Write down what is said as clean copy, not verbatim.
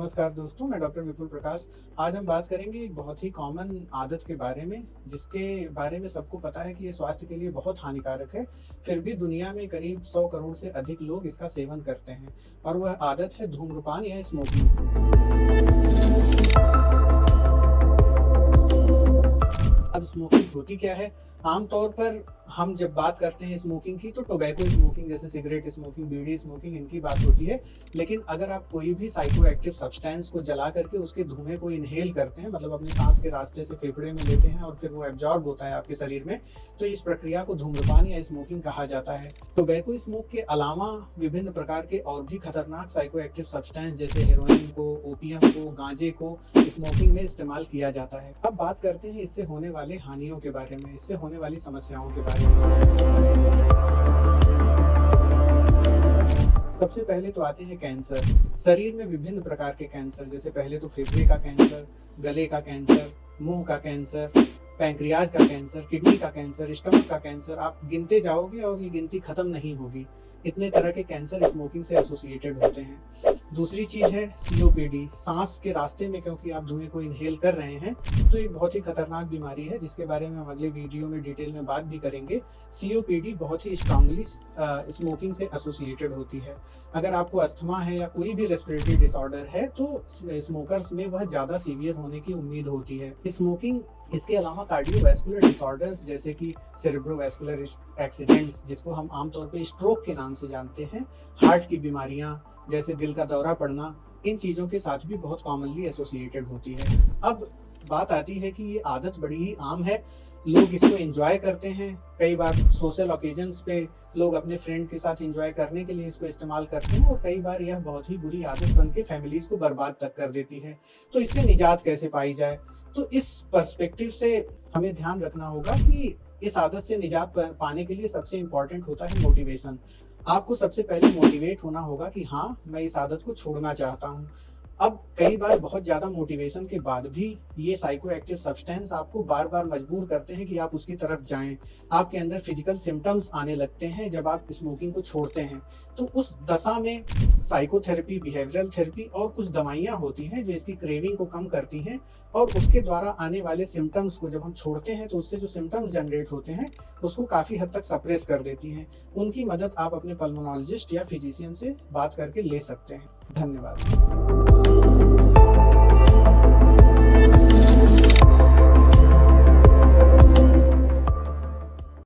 नमस्कार दोस्तों, मैं डॉक्टर विपुल प्रकाश। आज हम बात करेंगे एक बहुत ही कॉमन आदत के बारे में, जिसके बारे में सबको पता है कि ये स्वास्थ्य के लिए बहुत हानिकारक है। फिर भी दुनिया में करीब 100 करोड़ से अधिक लोग इसका सेवन करते हैं और वह आदत है धूम्रपान या स्मोकिंग। अब स्मोकिंग होती क्या है? आमतौर पर हम जब बात करते हैं स्मोकिंग की तो टोबैको स्मोकिंग जैसे सिगरेट स्मोकिंग, बीड़ी स्मोकिंग, इनकी बात होती है। लेकिन अगर आप कोई भी साइको एक्टिव सब्सटेंस को जला करके उसके धुएं को इनहेल करते हैं, मतलब अपने सांस के रास्ते से फेफड़े में लेते हैं और फिर वो एब्जॉर्ब होता है आपके शरीर में, तो इस प्रक्रिया को धूम्रपान या स्मोकिंग कहा जाता है। टोबैको स्मोक के अलावा विभिन्न प्रकार के और भी खतरनाक साइको एक्टिव सब्सटेंस जैसे हेरोइन को, ओपियम को, गांजे को स्मोकिंग में इस्तेमाल किया जाता है। अब बात करते हैं इससे होने वाले हानियों के बारे में, इससे होने वाली समस्याओं के बारे में। सबसे पहले तो आते हैं कैंसर। शरीर में विभिन्न प्रकार के कैंसर, जैसे पहले तो फेफड़े का कैंसर, गले का कैंसर, मुंह का कैंसर, पैंक्रियाज का कैंसर, किडनी का कैंसर, स्टमक का कैंसर, आप गिनते जाओगे और ये गिनती खत्म नहीं होगी। इतने तरह के कैंसर स्मोकिंग से एसोसिएटेड होते हैं। दूसरी चीज है सीओपीडी, सांस के रास्ते में क्योंकि आप धुएं को इनहेल कर रहे हैं, तो एक बहुत ही खतरनाक बीमारी है जिसके बारे में हम अगले वीडियो में डिटेल में बात भी करेंगे। सीओपीडी बहुत ही स्ट्रांगली स्मोकिंग से एसोसिएटेड होती है। अगर आपको अस्थमा है या कोई भी रेस्पिरेटरी डिसऑर्डर है तो स्मोकर्स में वह ज्यादा सीवियर होने की उम्मीद होती है। स्मोकिंग इसके अलावा कार्डियोवैस्कुलर डिसऑर्डर्स जैसे कि सेरेब्रोवैस्कुलर एक्सीडेंट्स, जिसको हम आमतौर पे स्ट्रोक के नाम से जानते हैं, हार्ट की बीमारियां जैसे दिल का दौरा पड़ना, इन चीजों के साथ भी बहुत कॉमनली एसोसिएटेड होती है। अब बात आती है कि ये आदत बड़ी ही आम है, लोग इसको एंजॉय करते हैं। कई बार सोशल ओकेजन्स पे लोग अपने फ्रेंड के साथ एंजॉय करने के लिए इसको इस्तेमाल करते हैं और कई बार यह बहुत ही बुरी आदत बन के फैमिलीज को बर्बाद तक कर देती है। तो इससे निजात कैसे पाई जाए? तो इस पर्सपेक्टिव से हमें ध्यान रखना होगा कि इस आदत से निजात पाने के लिए सबसे इम्पोर्टेंट होता है मोटिवेशन। आपको सबसे पहले मोटिवेट होना होगा कि हाँ, मैं इस आदत को छोड़ना चाहता हूँ। अब कई बार बहुत ज्यादा मोटिवेशन के बाद भी ये साइको एक्टिव सब्सटेंस आपको बार बार मजबूर करते हैं कि आप उसकी तरफ जाएं। आपके अंदर फिजिकल सिम्टम्स आने लगते हैं जब आप स्मोकिंग को छोड़ते हैं। तो उस दशा में साइकोथेरेपी, बिहेवियरल थेरेपी और कुछ दवाइयां होती हैं जो इसकी क्रेविंग को कम करती हैं और उसके द्वारा आने वाले सिम्टम्स को जब हम छोड़ते हैं तो उससे जो सिम्टम्स जनरेट होते हैं उसको काफी हद तक सप्रेस कर देती हैं। उनकी मदद आप अपने पल्मोनोलॉजिस्ट या फिजिशियन से बात करके ले सकते हैं। धन्यवाद।